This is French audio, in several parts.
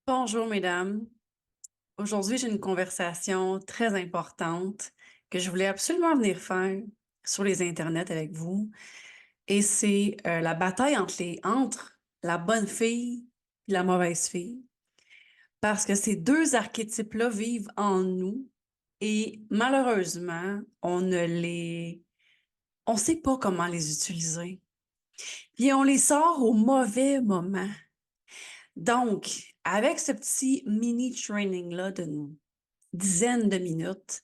Bonjour, mesdames. Aujourd'hui, j'ai une conversation très importante que je voulais absolument venir faire sur les internets avec vous. Et c'est la bataille entre la bonne fille et la mauvaise fille. Parce que ces deux archétypes-là vivent en nous et malheureusement, on sait pas comment les utiliser. Puis on les sort au mauvais moment. Donc, avec ce petit mini training-là d'une dizaine de minutes,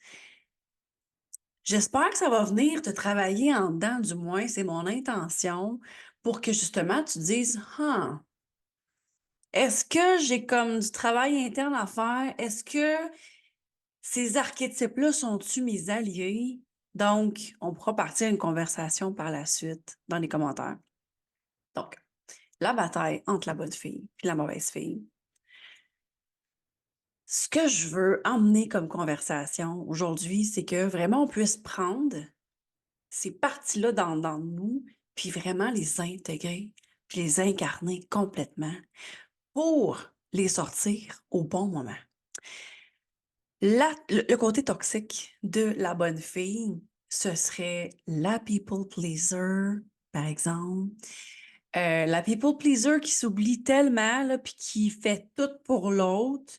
j'espère que ça va venir te travailler en dedans, du moins, c'est mon intention, pour que justement tu te dises, ah, est-ce que j'ai comme du travail interne à faire? Est-ce que ces archétypes-là sont-ils mes alliés? Donc, on pourra partir à une conversation par la suite dans les commentaires. Donc, la bataille entre la bonne fille et la mauvaise fille. Ce que je veux emmener comme conversation aujourd'hui, c'est que vraiment on puisse prendre ces parties-là dans nous, puis vraiment les intégrer, puis les incarner complètement pour les sortir au bon moment. Le côté toxique de la bonne fille, ce serait la people pleaser, par exemple. La people pleaser qui s'oublie tellement, là, puis qui fait tout pour l'autre,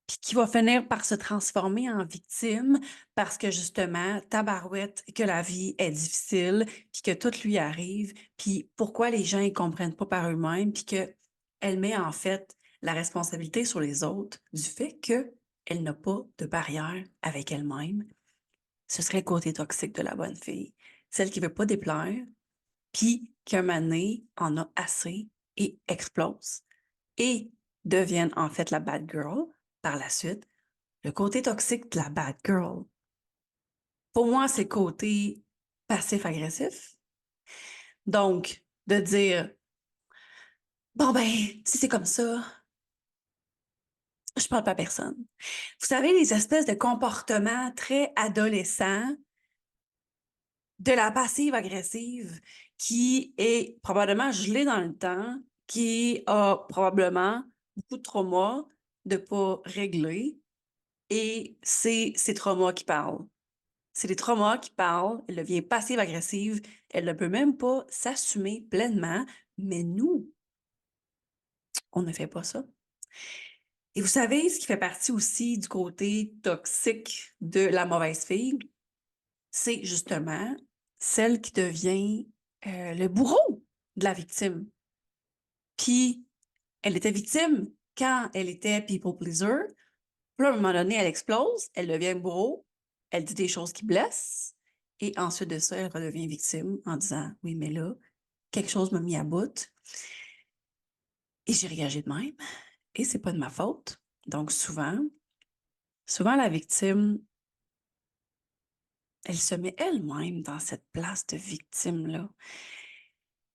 puis qui va finir par se transformer en victime parce que justement, tabarouette, que la vie est difficile, puis que tout lui arrive, puis pourquoi les gens ne comprennent pas par eux-mêmes, puis qu'elle met en fait la responsabilité sur les autres du fait qu'elle n'a pas de barrière avec elle-même. Ce serait le côté toxique de la bonne fille. Celle qui veut pas déplaire, puis qu'un moment donné en a assez et explose et devienne en fait la bad girl par la suite. Le côté toxique de la bad girl, pour moi, c'est le côté passif-agressif. Donc, de dire, bon ben, si c'est comme ça, je parle pas à personne. Vous savez, les espèces de comportements très adolescents de la passive-agressive qui est probablement gelée dans le temps, qui a probablement beaucoup de traumas de pas régler, et c'est ces traumas qui parlent. C'est les traumas qui parlent, elle devient passive-agressive, elle ne peut même pas s'assumer pleinement, mais nous, on ne fait pas ça. Et vous savez, ce qui fait partie aussi du côté toxique de la mauvaise fille, c'est justement celle qui devient le bourreau de la victime. Puis, elle était victime quand elle était people pleaser. Puis là, à un moment donné, elle explose, elle devient bourreau, elle dit des choses qui blessent, et ensuite de ça, elle redevient victime en disant, oui, mais là, quelque chose m'a mis à bout, et j'ai réagi de même, et c'est pas de ma faute. Donc, souvent, la victime, elle se met elle-même dans cette place de victime-là.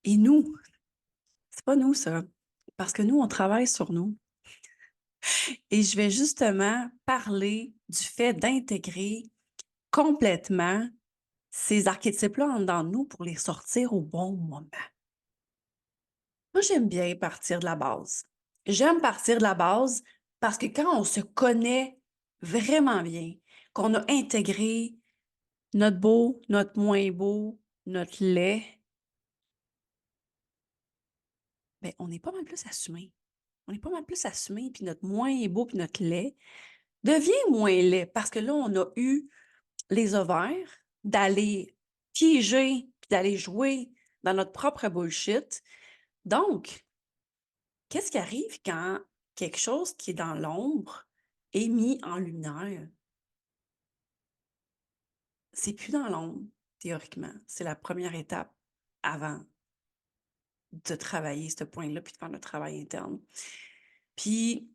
Et nous, c'est pas nous, ça. Parce que nous, on travaille sur nous. Et je vais justement parler du fait d'intégrer complètement ces archétypes-là en dedans de nous pour les sortir au bon moment. Moi, j'aime bien partir de la base. J'aime partir de la base parce que quand on se connaît vraiment bien, qu'on a intégré notre beau, notre moins beau, notre laid, ben, on est pas mal plus assumé. On est pas mal plus assumé, puis notre moins beau, puis notre laid devient moins laid parce que là, on a eu les ovaires d'aller piéger, puis d'aller jouer dans notre propre bullshit. Donc, qu'est-ce qui arrive quand quelque chose qui est dans l'ombre est mis en lumière? C'est plus dans l'ombre, théoriquement. C'est la première étape avant de travailler ce point-là, puis de faire le travail interne. Puis,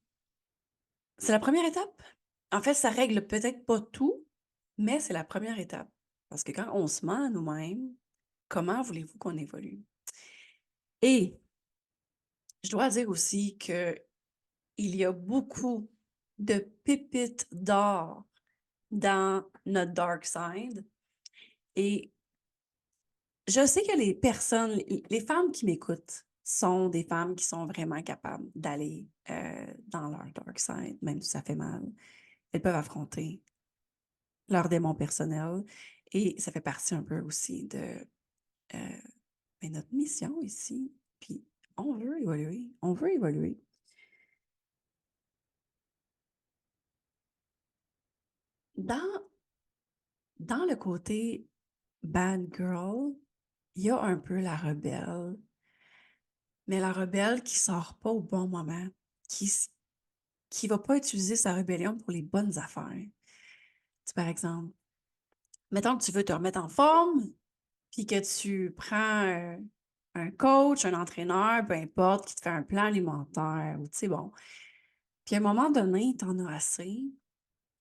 c'est la première étape. En fait, ça règle peut-être pas tout, mais c'est la première étape. Parce que quand on se ment à nous-mêmes, comment voulez-vous qu'on évolue? Et je dois dire aussi que il y a beaucoup de pépites d'or dans notre dark side. Et je sais que les personnes, les femmes qui m'écoutent, sont des femmes qui sont vraiment capables d'aller dans leur dark side, même si ça fait mal. Elles peuvent affronter leurs démons personnels et ça fait partie un peu aussi de notre mission ici. Puis on veut évoluer, on veut évoluer. Dans, dans le côté bad girl, il y a un peu la rebelle, mais la rebelle qui sort pas au bon moment, qui va pas utiliser sa rébellion pour les bonnes affaires. Par exemple, mettons que tu veux te remettre en forme, puis que tu prends un coach, un entraîneur, peu importe, qui te fait un plan alimentaire, ou tu sais, bon. Puis à un moment donné, tu en as assez,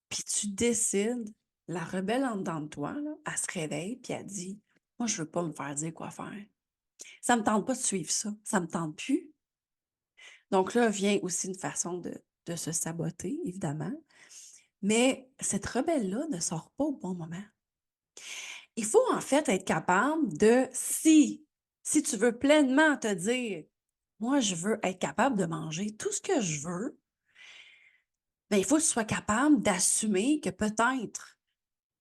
puis tu décides, la rebelle en dedans de toi, là, elle se réveille, puis elle dit, moi, je veux pas me faire dire quoi faire. Ça me tente pas de suivre ça. Ça me tente plus. Donc là vient aussi une façon de se saboter, évidemment. Mais cette rebelle-là ne sort pas au bon moment. Il faut en fait être capable de, si tu veux pleinement te dire, moi, je veux être capable de manger tout ce que je veux, bien, il faut que tu sois capable d'assumer que peut-être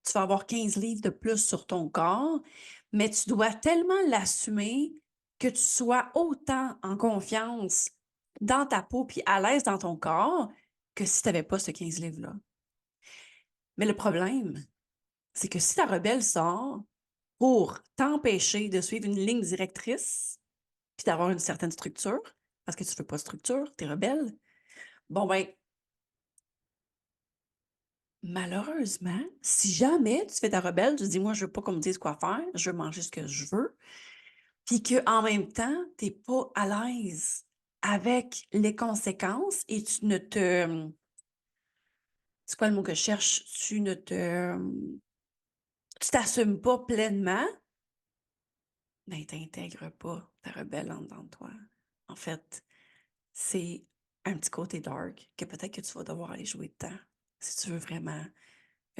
tu vas avoir 15 livres de plus sur ton corps, mais tu dois tellement l'assumer que tu sois autant en confiance dans ta peau puis à l'aise dans ton corps que si tu n'avais pas ce 15 livres-là. Mais le problème, c'est que si ta rebelle sort pour t'empêcher de suivre une ligne directrice puis d'avoir une certaine structure, parce que tu ne veux pas de structure, tu es rebelle, bon ben, malheureusement, si jamais tu fais ta rebelle, tu te dis, moi, je veux pas qu'on me dise quoi faire, je veux manger ce que je veux, puis qu'en même temps, tu n'es pas à l'aise avec les conséquences et tu ne te... C'est quoi le mot que je cherche? Tu t'assumes pas pleinement, ben, tu n'intègres pas ta rebelle en dedans de toi. En fait, c'est un petit côté dark que peut-être que tu vas devoir aller jouer dedans si tu veux vraiment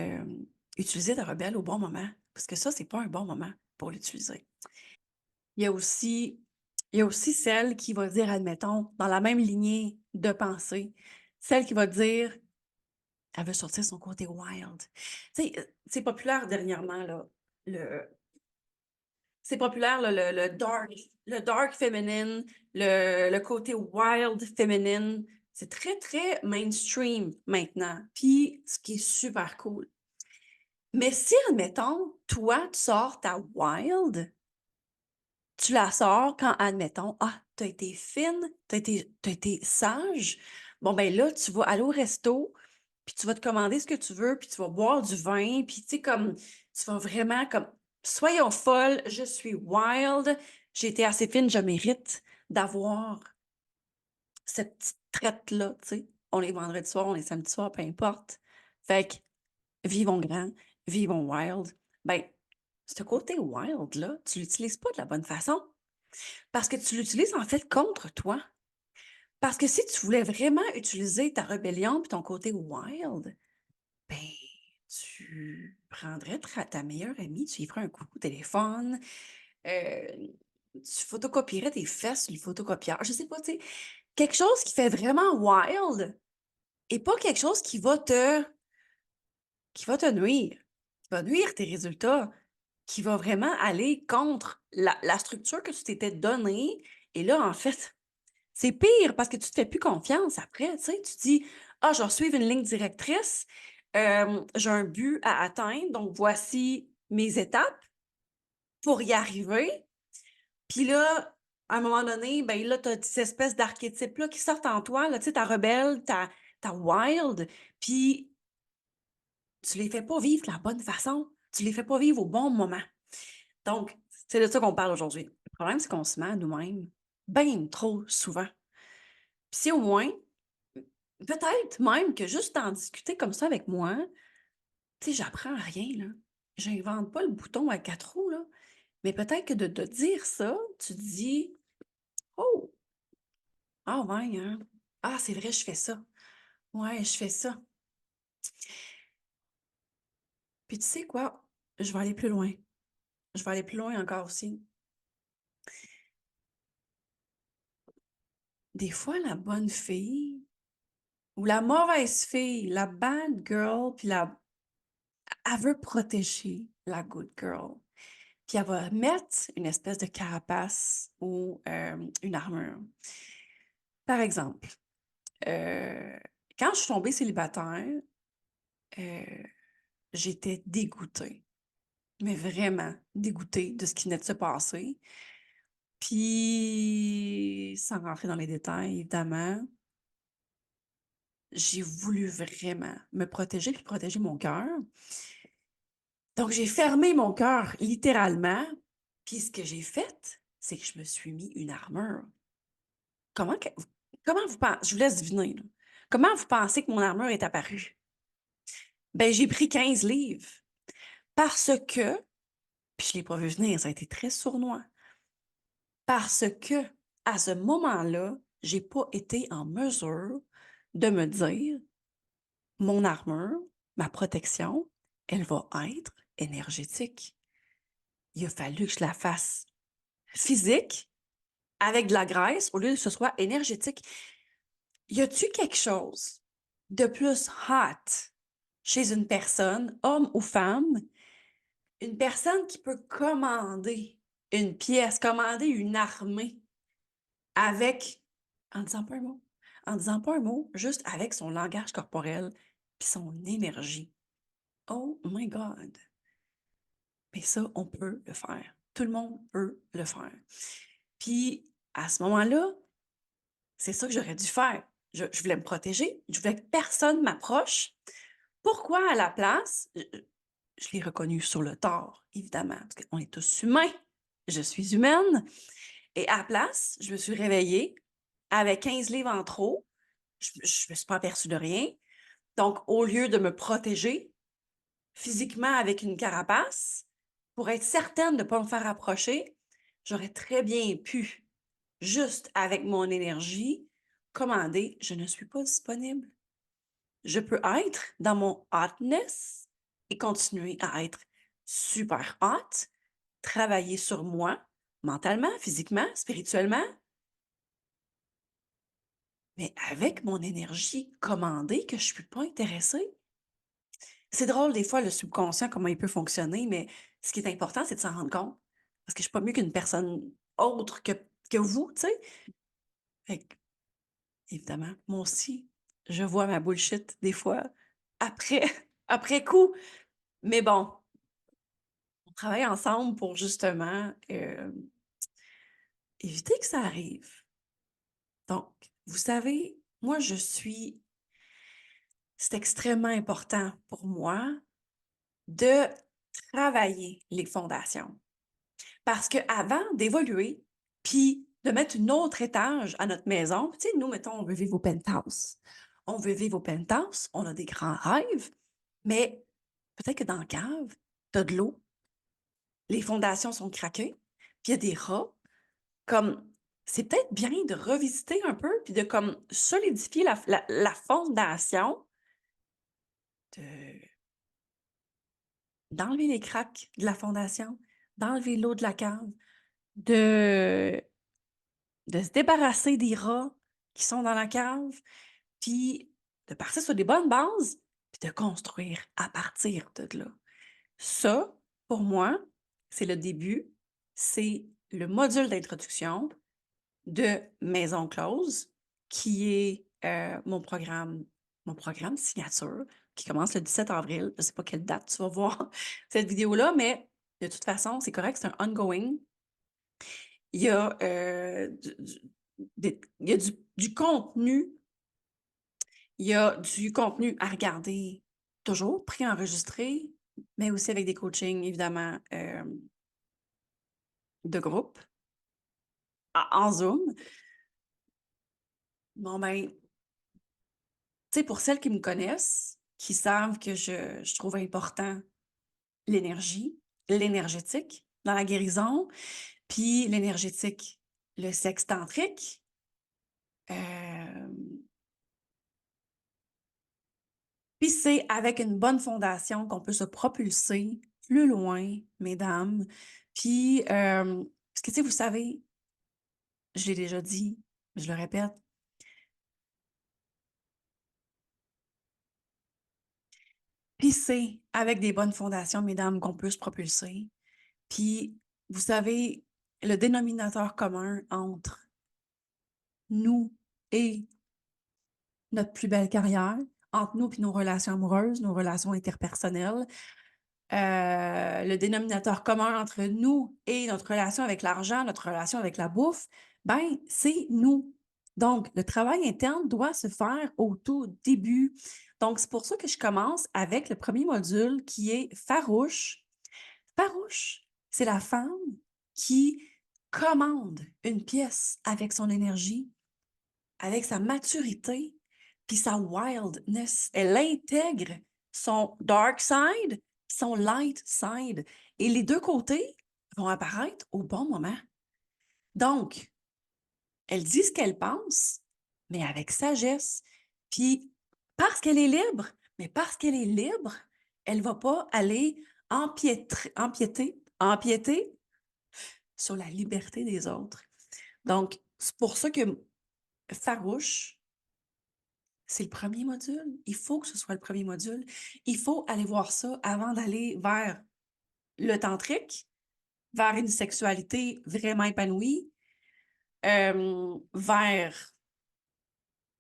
euh, utiliser ta rebelle au bon moment. Parce que ça, c'est pas un bon moment pour l'utiliser. Il y a aussi, il y a aussi celle qui va dire, admettons, dans la même lignée de pensée, celle qui va dire, elle veut sortir son côté wild. Tu sais, c'est populaire dernièrement, là, le, c'est populaire, là, le dark féminine, le côté wild féminine. C'est très, très mainstream maintenant. Puis, ce qui est super cool. Mais si, admettons, toi, tu sors ta wild, tu la sors quand, admettons, ah, tu as été fine, t'as été sage. Bon, ben là, tu vas aller au resto, puis tu vas te commander ce que tu veux, puis tu vas boire du vin, puis tu sais, comme, tu vas vraiment comme, soyons folles, je suis wild, j'ai été assez fine, je mérite d'avoir cette petite traite-là, tu sais. On est vendredi soir, on est samedi soir, peu importe. Fait que, vivons grand, vivons wild. Ben, ce côté wild-là, tu l'utilises pas de la bonne façon. Parce que tu l'utilises en fait contre toi. Parce que si tu voulais vraiment utiliser ta rébellion puis ton côté wild, ben, tu prendrais ta meilleure amie, tu lui ferais un coup au téléphone, euh, tu photocopierais tes fesses sur le photocopieur. Je sais pas, tu sais, quelque chose qui fait vraiment wild et pas quelque chose qui va te nuire, qui va nuire tes résultats, qui va vraiment aller contre la structure que tu t'étais donnée. Et là, en fait, c'est pire parce que tu te fais plus confiance après, tu sais, tu dis: «Ah, je vais suivre une ligne directrice, j'ai un but à atteindre, donc voici mes étapes pour y arriver». Puis là, à un moment donné, ben là, tu as ces espèces d'archétypes-là qui sortent en toi, là, tu sais, ta rebelle, ta wild, puis tu les fais pas vivre de la bonne façon, tu les fais pas vivre au bon moment. Donc, c'est de ça qu'on parle aujourd'hui. Le problème, c'est qu'on se ment à nous-mêmes bien trop souvent. Puis si au moins peut-être même que juste d'en discuter comme ça avec moi, tu sais, j'apprends rien, là. J'invente pas le bouton à 4 roues, là. Mais peut-être que de dire ça, tu te dis: «Oh! Ah ouais, hein? Ah, c'est vrai, je fais ça. Ouais, je fais ça». Puis tu sais quoi? Je vais aller plus loin. Je vais aller plus loin encore aussi. des fois, la bonne fille ou la mauvaise fille, la bad girl, puis elle veut protéger la good girl. Puis elle va mettre une espèce de carapace ou une armure. Par exemple, euh, quand je suis tombée célibataire, euh, j'étais dégoûtée, mais vraiment dégoûtée de ce qui venait de se passer. Puis, sans rentrer dans les détails, évidemment, j'ai voulu vraiment me protéger puis protéger mon cœur. Donc, j'ai fermé mon cœur littéralement. Puis, ce que j'ai fait, c'est que je me suis mis une armure. Comment, que- comment vous pensez, je vous laisse deviner, là. Comment vous pensez que mon armure est apparue? Ben, j'ai pris 15 livres parce que, puis je ne l'ai pas vu venir, ça a été très sournois, parce que à ce moment-là, j'ai pas été en mesure de me dire, mon armure, ma protection, elle va être énergétique. Il a fallu que je la fasse physique avec de la graisse au lieu que ce soit énergétique. Y a-tu quelque chose de plus hot chez une personne, homme ou femme, une personne qui peut commander une pièce, commander une armée avec, en disant pas un mot, en disant pas un mot, juste avec son langage corporel puis son énergie. Oh my God! Mais ça, on peut le faire. Tout le monde peut le faire. Puis, à ce moment-là, c'est ça que j'aurais dû faire. Je voulais me protéger. Je voulais que personne m'approche. Pourquoi, à la place, je l'ai reconnu sur le tard, évidemment, parce qu'on est tous humains. Je suis humaine. Et à la place, je me suis réveillée avec 15 livres en trop. Je ne me suis pas aperçue de rien. Donc, au lieu de me protéger physiquement avec une carapace, pour être certaine de ne pas me faire approcher, j'aurais très bien pu, juste avec mon énergie, commander, je ne suis pas disponible. Je peux être dans mon hotness et continuer à être super hot, travailler sur moi, mentalement, physiquement, spirituellement, mais avec mon énergie commandée que je ne suis pas intéressée. C'est drôle, des fois, le subconscient, comment il peut fonctionner, mais ce qui est important, c'est de s'en rendre compte. Parce que je ne suis pas mieux qu'une personne autre que vous, tu sais. Fait que, évidemment, moi aussi, je vois ma bullshit des fois après, après coup. Mais bon, on travaille ensemble pour justement éviter que ça arrive. Donc, vous savez, moi, c'est extrêmement important pour moi de travailler les fondations. Parce qu'avant d'évoluer, puis de mettre un autre étage à notre maison, tu sais, nous, mettons, on veut vivre au penthouse. On veut vivre au penthouse, on a des grands rêves, mais peut-être que dans la cave, tu as de l'eau, les fondations sont craquées, puis il y a des rats. Comme, c'est peut-être bien de revisiter un peu, puis de comme solidifier la fondation, de, d'enlever les craques de la fondation, d'enlever l'eau de la cave, de de se débarrasser des rats qui sont dans la cave, puis de partir sur des bonnes bases, puis de construire à partir de là. Ça, pour moi, c'est le début, c'est le module d'introduction de Maison Close, qui est mon programme signature, qui commence le 17 avril. Je ne sais pas quelle date tu vas voir cette vidéo-là, mais de toute façon, c'est correct, c'est un ongoing. Il y a, il y a du contenu, il y a du contenu à regarder toujours, préenregistré, mais aussi avec des coachings, évidemment, de groupe, en Zoom. Bon, ben, tu sais, pour celles qui me connaissent, qui savent que je trouve important l'énergie, l'énergétique dans la guérison, puis l'énergétique, le sexe tantrique, euh, puis c'est avec une bonne fondation qu'on peut se propulser plus loin, mesdames. Puis, parce que, tu sais, vous savez, je l'ai déjà dit, Je le répète. Puis c'est avec des bonnes fondations, mesdames, qu'on peut se propulser. Puis, vous savez, le dénominateur commun entre nous et notre plus belle carrière, entre nous et nos relations amoureuses, nos relations interpersonnelles, le dénominateur commun entre nous et notre relation avec l'argent, notre relation avec la bouffe, ben, c'est nous. Donc, le travail interne doit se faire au tout début. Donc, c'est pour ça que je commence avec le premier module qui est farouche. Farouche, c'est la femme qui commande une pièce avec son énergie, avec sa maturité, puis sa wildness. Elle intègre son dark side, son light side. Et les deux côtés vont apparaître au bon moment. Donc, elle dit ce qu'elle pense, mais avec sagesse. Puis, parce qu'elle est libre, mais parce qu'elle est libre, elle ne va pas aller empiéter sur la liberté des autres. Donc, c'est pour ça que farouche, c'est le premier module. Il faut que ce soit le premier module. Il faut aller voir ça avant d'aller vers le tantrique, vers une sexualité vraiment épanouie, vers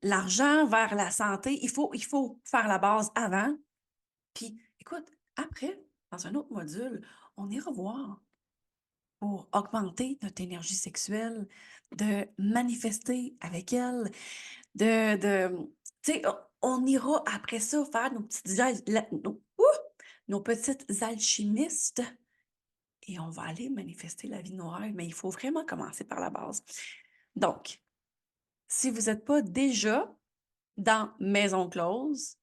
l'argent, vers la santé. Il faut faire la base avant. Puis, écoute, après, dans un autre module, on ira voir pour augmenter notre énergie sexuelle, de manifester avec elle, tu sais, on ira après ça faire nos petites alchimistes et on va aller manifester la vie de nos rêves, mais il faut vraiment commencer par la base. Donc, si vous n'êtes pas déjà dans Maison Close,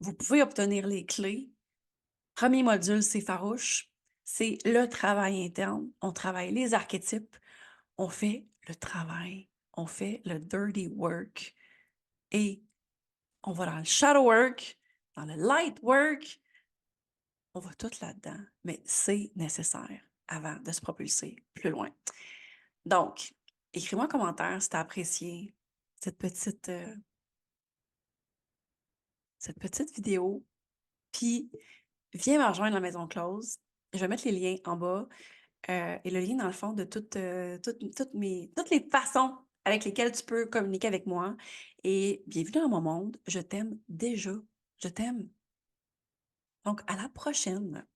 vous pouvez obtenir les clés. Premier module, c'est farouche. C'est le travail interne. On travaille les archétypes. On fait le travail. On fait le dirty work. Et on va dans le shadow work, dans le light work. On va tout là-dedans. Mais c'est nécessaire avant de se propulser plus loin. Donc, écris-moi un commentaire si tu as apprécié cette petite vidéo. Puis, viens me rejoindre à la Maison Close. Je vais mettre les liens en bas et le lien dans le fond de toutes les façons avec lesquelles tu peux communiquer avec moi. Et bienvenue dans mon monde. Je t'aime déjà. Je t'aime. Donc, à la prochaine.